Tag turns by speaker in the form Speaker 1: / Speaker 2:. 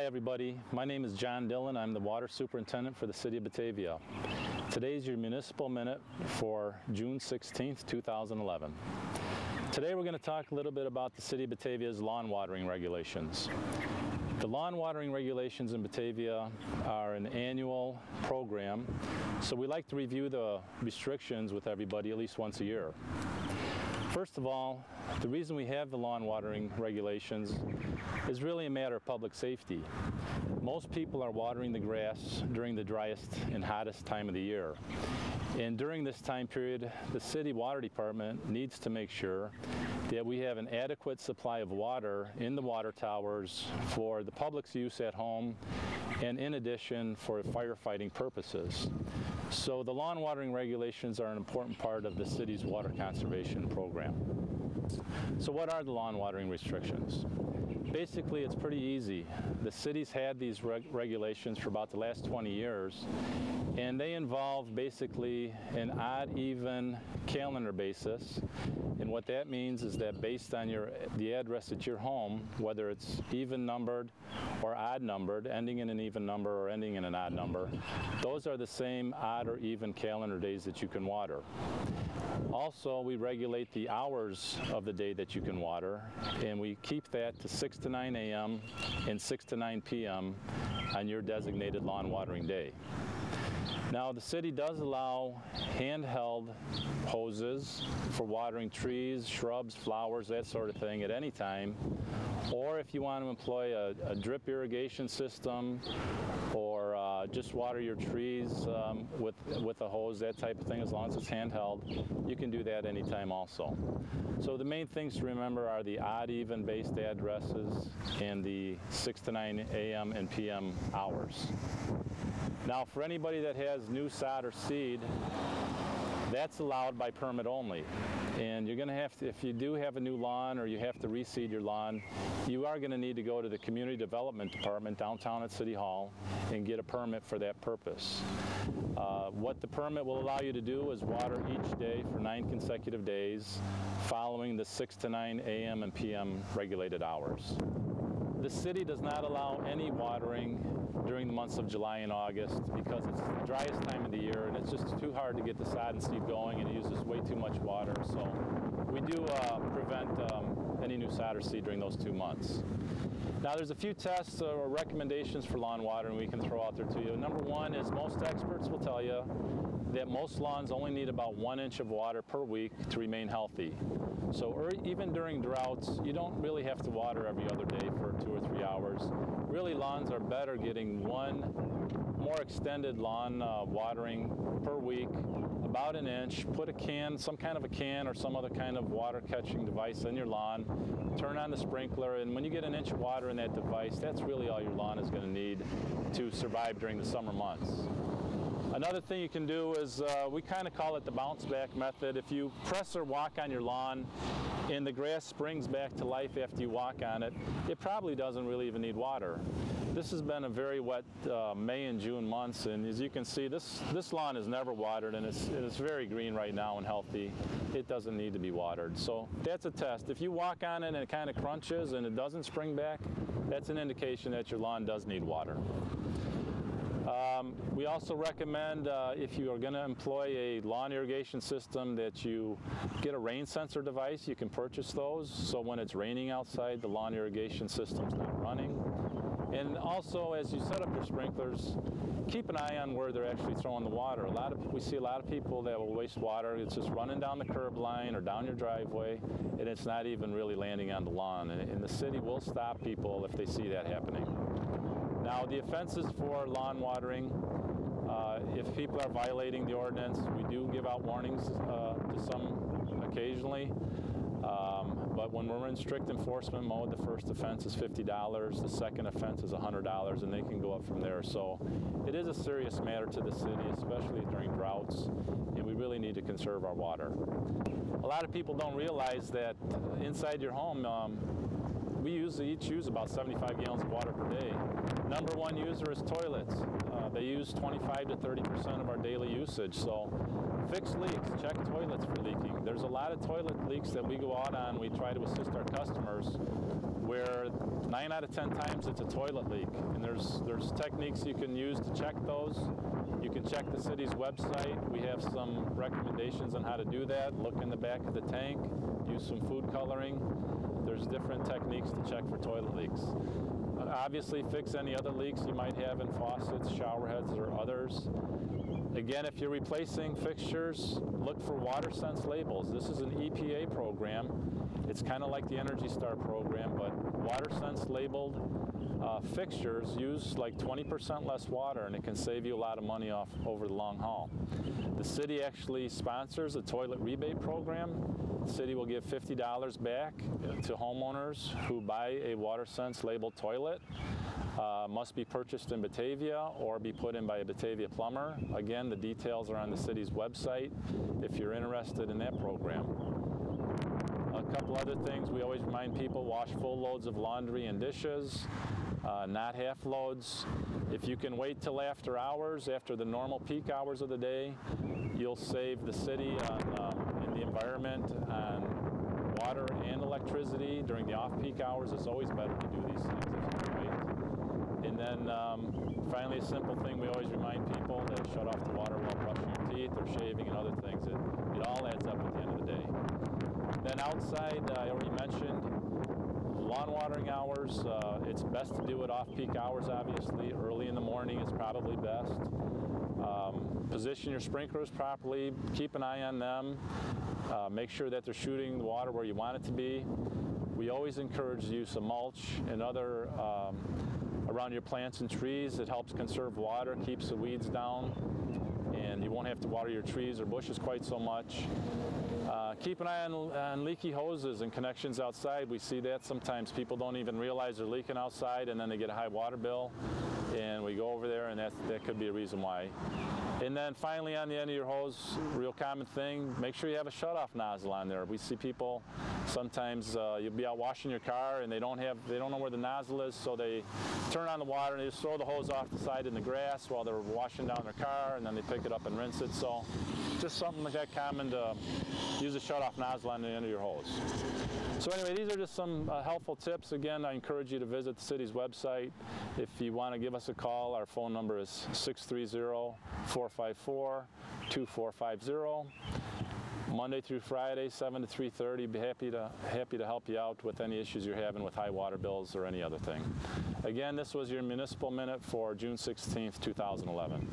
Speaker 1: everybody, my name is John Dillon. I'm the Water Superintendent for the City of Batavia. Today's your Municipal Minute for June 16th, 2011. Today we're going to talk a little bit about the City of Batavia's lawn watering regulations. The lawn watering regulations in Batavia are an annual program, so we like to review the restrictions with everybody at least once a year. First of all, the reason we have the lawn watering regulations is really a matter of public safety. Most people are watering the grass during the driest and hottest time of the year. And during this time period, the city water department needs to make sure that we have an adequate supply of water in the water towers for the public's use at home and in addition for firefighting purposes. So the lawn watering regulations are an important part of the city's water conservation program. So what are the lawn watering restrictions? Basically, it's pretty easy. The city's had these regulations for about the last 20 years, and they involve basically an odd-even calendar basis. And what that means is that based on the address at your home, whether it's even numbered or odd numbered, ending in an even number or ending in an odd number, those are the same odd or even calendar days that you can water. Also, we regulate the hours of the day that you can water, and we keep that to 6 to 9 a.m. and 6 to 9 p.m. on your designated lawn watering day. Now, the city does allow handheld hoses for watering trees, shrubs, flowers, that sort of thing at any time. Or if you want to employ a drip irrigation system or just water your trees with a hose, that type of thing, as long as it's handheld, you can do that anytime also. So the main things to remember are the odd even based addresses and the 6 to 9 a.m. and p.m. hours. Now, for anybody that has new sod or seed, that's allowed by permit only. And you're going to have to, if you do have a new lawn or you have to reseed your lawn, you are going to need to go to the Community Development Department downtown at City Hall and get a permit for that purpose. What the permit will allow you to do is water each day for 9 consecutive days following the 6 to 9 a.m. and p.m. regulated hours. The city does not allow any watering during the months of July and August because it's the driest time of the year and it's just too hard to get the sod and seed going and it uses way too much water. So we do prevent any new sod or seed during those 2 months. Now there's a few tests or recommendations for lawn watering we can throw out there to you. Number one is most experts will tell you that most lawns only need about 1 inch of water per week to remain healthy. So even during droughts, you don't really have to water every other day for 2 or 3 hours. Really, lawns are better getting one more extended lawn watering per week, about 1 inch. Put a can, some kind of a can or some other kind of water catching device in your lawn. Turn on the sprinkler, and when you get 1 inch of water in that device, that's really all your lawn is going to need to survive during the summer months. Another thing you can do is, we kind of call it the bounce back method. If you press or walk on your lawn and the grass springs back to life after you walk on it, it probably doesn't really even need water. This has been a very wet May and June months, and as you can see, this lawn is never watered, and it's very green right now and healthy. It doesn't need to be watered. So that's a test. If you walk on it and it kind of crunches and it doesn't spring back, that's an indication that your lawn does need water. We also recommend if you are going to employ a lawn irrigation system that you get a rain sensor device. You can purchase those, so when it's raining outside, the lawn irrigation system's not running. And also, as you set up your sprinklers, keep an eye on where they're actually throwing the water. We see a lot of people that will waste water. It's just running down the curb line or down your driveway, and it's not even really landing on the lawn. And the city will stop people if they see that happening. Now, the offenses for lawn watering, if people are violating the ordinance, we do give out warnings to some occasionally. But when we're in strict enforcement mode, the first offense is $50, the second offense is $100, and they can go up from there. So it is a serious matter to the city, especially during droughts, and we really need to conserve our water. A lot of people don't realize that inside your home, we each use about 75 gallons of water per day. Number one user is toilets. They use 25 to 30% of our daily usage. So Fix leaks, check toilets for leaking. There's a lot of toilet leaks that we go out on, we try to assist our customers, where 9 out of 10 times it's a toilet leak. And there's techniques you can use to check those. You can check the city's website. We have some recommendations on how to do that. Look in the back of the tank, use some food coloring. There's different techniques to check for toilet leaks. Obviously, fix any other leaks you might have in faucets, shower heads, or others. Again, if you're replacing fixtures, look for water sense labels. This is an EPA program. It's kind of like the Energy Star program, but water sense labeled fixtures use like 20% less water, and it can save you a lot of money off over the long haul. The city actually sponsors a toilet rebate program. The city will give $50 back to homeowners who buy a water sense labeled toilet. Must be purchased in Batavia or be put in by a Batavia plumber. Again, the details are on the city's website if you're interested in that program. A couple other things, we always remind people, wash full loads of laundry and dishes, not half loads. If you can wait till after hours, after the normal peak hours of the day, you'll save the city in the environment on water and electricity. During the off-peak hours, it's always better to do these things if you can wait. And then finally, a simple thing we always remind people, to shut off the water while brushing your teeth or shaving and other things. It all adds up at the end of the day. Then outside, I already mentioned, lawn watering hours. It's best to do it off-peak hours, obviously. Early in the morning is probably best. Position your sprinklers properly. Keep an eye on them. Make sure that they're shooting the water where you want it to be. We always encourage the use of mulch and other around your plants and trees. It helps conserve water, keeps the weeds down, and you won't have to water your trees or bushes quite so much. Keep an eye on leaky hoses and connections outside. We see that sometimes people don't even realize they're leaking outside, and then they get a high water bill, and we go over there, and that could be a reason why. And then finally, on the end of your hose, real common thing, make sure you have a shutoff nozzle on there. We see people sometimes you'll be out washing your car and they don't know where the nozzle is, so they turn on the water and they just throw the hose off the side in the grass while they're washing down their car, and then they pick it up and rinse it. So just something like that common to use a shutoff nozzle on the end of your hose. So anyway, these are just some helpful tips. Again, I encourage you to visit the city's website. If you want to give us a call, our phone number is 630-454-2450. Monday through Friday, 7 to 3:30. Be happy to help you out with any issues you're having with high water bills or any other thing. Again, this was your Municipal Minute for June 16th, 2011.